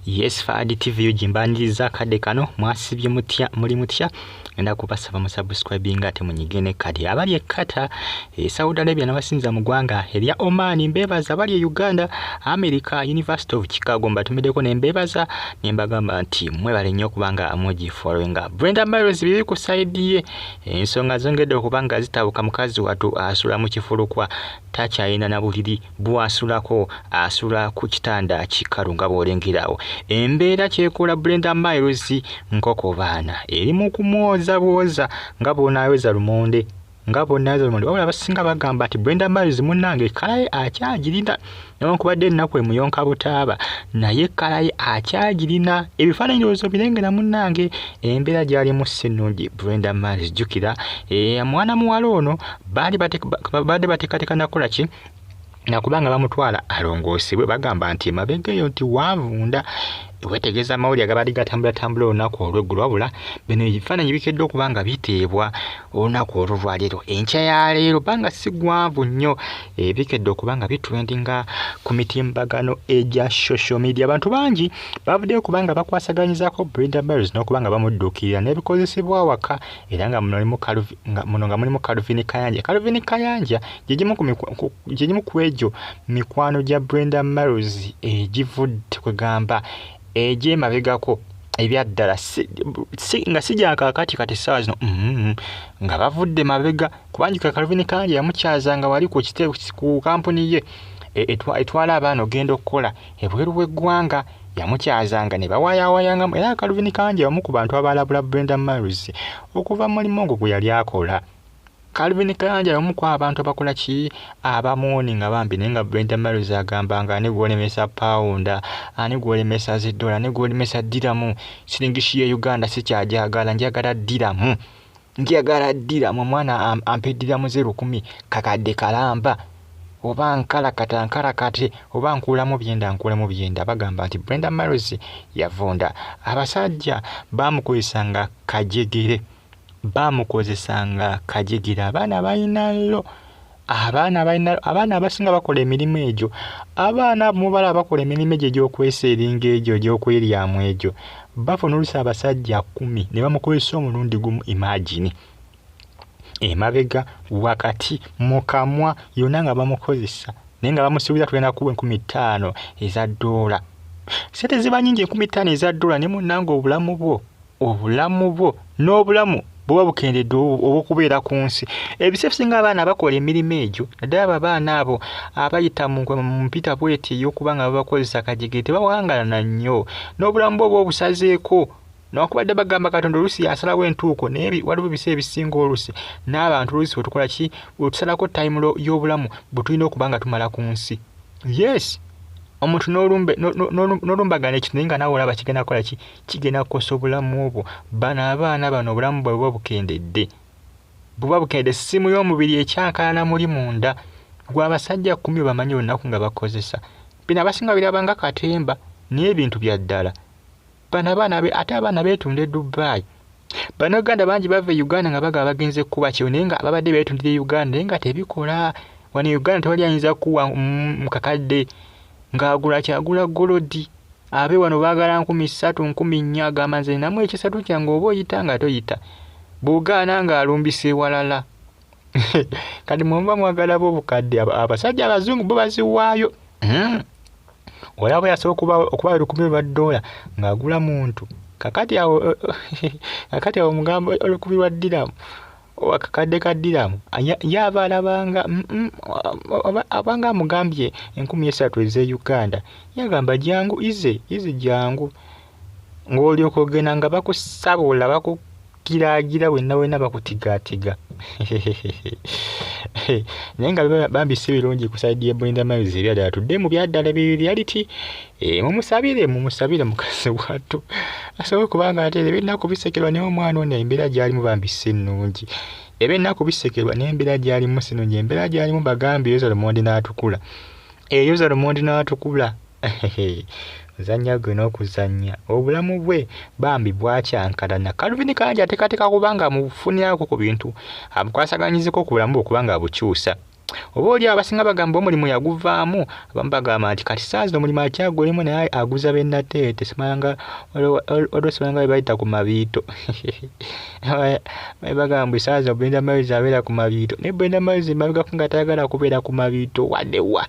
Yes Fadi TV yujimbaniriza kade kano mwasibye mutya muri mutya enda kubasaba musubscribing ate munyigene kadi abali ekata Saudi Arabia nabasinza mu gwanga erya Oman mbebaza abali Uganda America University of Chicago mbatumedeko nembebaaza nembagamba nti mwebale nnyo kubanga amoji followinga Brenda Miles biri ku side ye ensonga zongedde okubanga zitabuka mukazi watu asula mu kifulukwa takyayina na buliri bwasulako asula ku kitanda kikalunga bolengerawo embeera kyekola Brenda Miles nkoko baana erimu kumwoza bwoza nga bonaweza lumonde wabula basinga bagamba ati Brenda Miles munnange kalaye akyagirina newankubadde ennaku emuyonka butaaba naye kalaye akyagirina ebifaananyi ndowooza birengera munnange embeera gyali mu ssennungi Brenda Miles jjukira mwana muwala ono baadde bateekateeka nakola ki nakubanga bamutwala alongoosebwe bagamba nti emabega eyo nti waavunda wetegeeza amawulire agabadde gatambula olunaku olw'eggulu wabula bino ebifaananyi bikedde okubanga biteebwa olunaku olw'olwaleero enkya ya leero banga si gwanvu nnyo bikedde okubanga bitrendinga ku mitimbagano egya social media abantu bangi bavuddeyo kubanga bakwasaganyizaako Brenda Miles n'okubanga bamudduukirira n'ebikozesebwa waka era nga muno mulimu Calvin Kayanja gyegimu ku egyo mikwano gya Brenda Miles egivudde kwegamba egyemabegako ebyaddala nga sijja kakati kati ssaawa zino nga bavudde mabega kubanjika Calvin Kayanja yamukyaza nga wali ku kampuni ye etwala abaana ogenda okukola ebweru w'eggwanga yamukyazanga ne bawayaawayangamu era Calvin Kayanja wamu ku bantu abalabula Brenda Miles okuva mulimu ogwo gwe yali akola Calvin Kayanja yamu kwa abantu abakola ki abamuoni nga bambi naye nga Brenda Miles agamba nga ani gwolemesa pounda ani gwolemesa $, ani gwolemesa diramu siringishi ye Uganda sikyajagala njagala diramu mwana ampe diramu 10,000 kakadde kalamba oba nkalakate oba nkulamu byenda bagamba nti Brenda Miles yavunda abasajja bamukozesanga kajegere abaana abasinga bakola emirimu egyo abaana mubala bakola emirimu egyo egy'okweseringa egyo egy'okweryamu egyo bafuna olusi abasajja 10 ne bamukozesa omulundi gumu imagine emabega wakati mukamwa yonna nga bamukozesa naye nga bamusuubiza tulina kuba $15 eza $. Sente ziba nyingi $15 eza $, ne munnange obulamu bwo n'obulamu buba bukendedde obw'okubeera ku nsi ebiseera singa abaana bakola emirimu egyo naddala abaana abo abayita mu mpita bweti ey'okuba nga babakozesa kajegere tebawangalana nnyo n'obulamu bwo obusazeeko n'okubadde bagamba Katonda oluusi yasalawo entuuko naye waliwo ebiseera ebisinga oluusi n'abantu oluusi wetukola ki wetusalako time y'obulamu bwe tulina okuba nga tumala ku nsi yes omuntu n'olumbagana ekintu naye nga naawe olaba kigenda kukola ki kigenda kukosa obulamu obwo abaana bano obulamu bwabwe buba bukendedde essimu y'omubiri ekyankalana muli munda gw'abasajja 10 bamanyi olunaku nga bakozesa bino abasinga birabanga katemba naye ebintu bya ddala ate abaana beetunda Dubai Bannayuganda bangi bava e Uganda nga bagaba bagenze kuba kyeyo naye nga babadde beetundira Uganda naye nga tebikola wano Uganda tewali ayinza kuwa mukakadde ng'agula golodi abe wano baagala 3,000 4,000 agamba nze namu ekisatu kyange oba oyita nga toyita bw'ogaana ng'alumbisa ewalala kati muba mwagala bo obukadde abasajja abazungu bo baziwaayo olaba yasobola okuba $1,000 ng'agula muntu kakati awo omugambo $1,000 akakadde ka diramu yaba alabanga abanga amugambye 3,000 eze Uganda yagamba jangu ize jangu ng'olyoka ogenda nga bakusabula bakukiraagira wenna bakutigaatiga naye nga bambise birungi ku saidi ya Brenda Miles ebyaddala tudde mu byaddala reality mumusabire mukazi wattu asobola kubanga ate ebinnaku bisekerwa naye omwana ono embeera gy'alimu bambise ennungi ebinnaku bisekerwa naye embeera gy'alimu sinungi embeera gy'alimu bagambye Yoza Lumondi n'atukula zanya gwe n'okuzanya obulamu bwe bambi bwakyankalana Calvin Kayanja ateekateeka kubanga amufunirako ku bintu amukwasaganyizeko ku bulamu bwe okubanga abukyusa oba oli abasinga bagamba omulimu yaguvaamu abamu bagamba nti kati saazi omulimu akyagulemu naye aguza bennateete simanga olwosimanga bebayita ku mabiito bagamba saazi Brenda Miles abeera ku mabiito ne Brenda Miles mabegako nga tayagala kubeera ku mabiito waddewa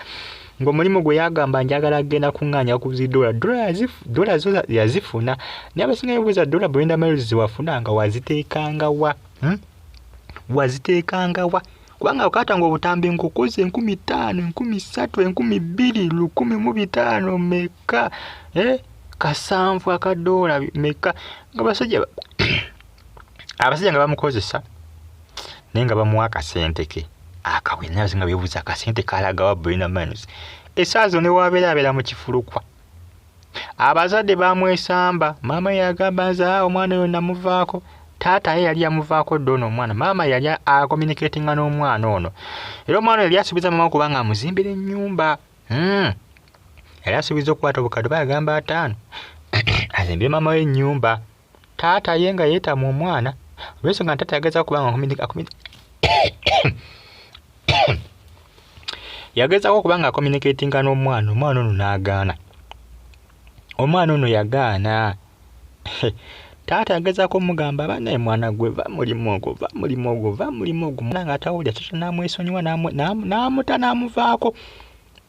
ng'omulimu gwe yagamba njagala kugenda kuŋŋaanya ku dola zo yazifuna naye abasinga bebuuza dola Brenda Miles zewafunanga waziteekanga wa kubanga okatanga obutambi nkukoze 5,000 13,000 1,200 meka kasanvu akadola meka nga abasajja nga bamukozesa naye nga bamuwa akasente ke akawena naye nga bebuuza akasente kalaga wa Brenda Miles esaazo ne wabeera mu kifulukwa abazadde bamwesamba maama yagamba nze omwana oyo namuvaako taata ye yali amuvaako ddono omwana maama yali acommunicatinga n'omwana ono era omwana yali asuubiza maama kubanga amuzimbira ennyumba yali asuubiza okukwata obukadde bagamba 5 azimbire maama we ennyumba taata ye nga yeetamu omwana olw'ensonga taata yageza kubanga yagezaako kubanga acommunicatinga n'omwana omwana ono n'agaana omwana ono yagaana taata yagezaako omugamba banaye mwana gwe va mulimu ogwo mwana ng'atawulira taata n'amwesonyiwa n'amuta n'amuvaako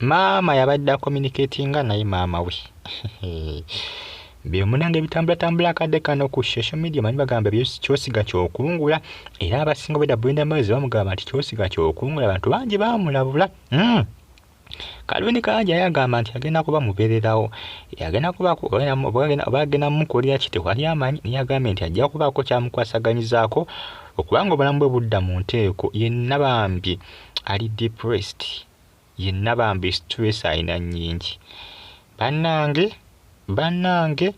maama yabadde acommunicatinga naye maama we byomunange ebitambula akadde kano ku social media manyi bagamba kyosiga kyokungula era abasinga beda Brenda Miles bamugamba nti kyosiga kyokungula abantu bangi baamulabula Calvin Kanja yagamba nti agenda kuba mubeererawo yagenda kuba bagenda mukolera kiti wali amanyi yagambye nti ajja kubaako kyamukwasaganyizaako okubanga obulamu bwe budda mu nteeko yenna bambi ali depressed yenna bambi stress ayina nnyingi bannange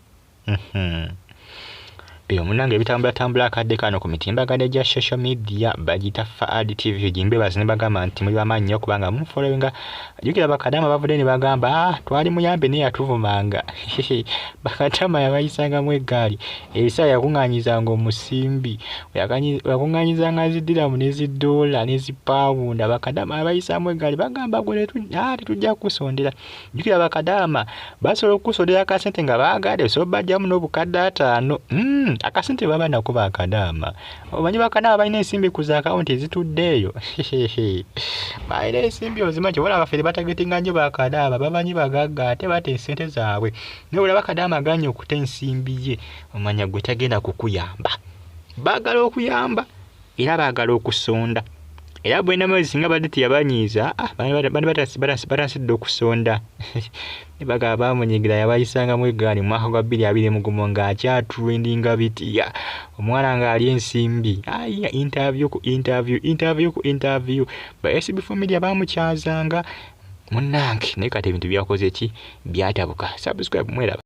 byomunange ebitambula akadde kano ku mitimbagano egya social media bagita Faad TV jimbe bazine bagamba nti muli bamanyi nnyo kubanga mufollowinga jukira bakadama bavudde ne bagamba twali muyambe ne yatuvumanga bakatama yabayisangamu eggaali ebisa yakuŋŋaanyizanga omusimbi yakuŋŋaanyizanga zidiramu n'ezidoola n'ezipawunda bakadama abayisamu eggaali bagamba gwe tetujja kusondera jukira bakadama basobola okusondera akasente nga baagadde so bajjamu n'obukadde 5 akasente baba nako bakadama omanyi bakadama balina ensimbi ku akawunti ezituddeeyo balina ensimbi ozimanyi wala abafere batagetinga nnyo bakadama bamanyi bagagga ate bata ensente zaabwe naye olaba bakadama aganye okuta ensimbi ye omanya gwe tagenda kukuyamba baagala okuyamba era baagala okusonda era Brenda Miles singa badde teyabanyiiza batasidde okusonda ne bagaba bamunyigira yabayisangamu eggaali mu mwaka gwa 2021 ng'akyatrendinga bitya omwana ng'ali ensimbi interview ba SB4 Media bamukyazanga munnange naye kati ebintu byakoze ki byatabuka subscribe mweraba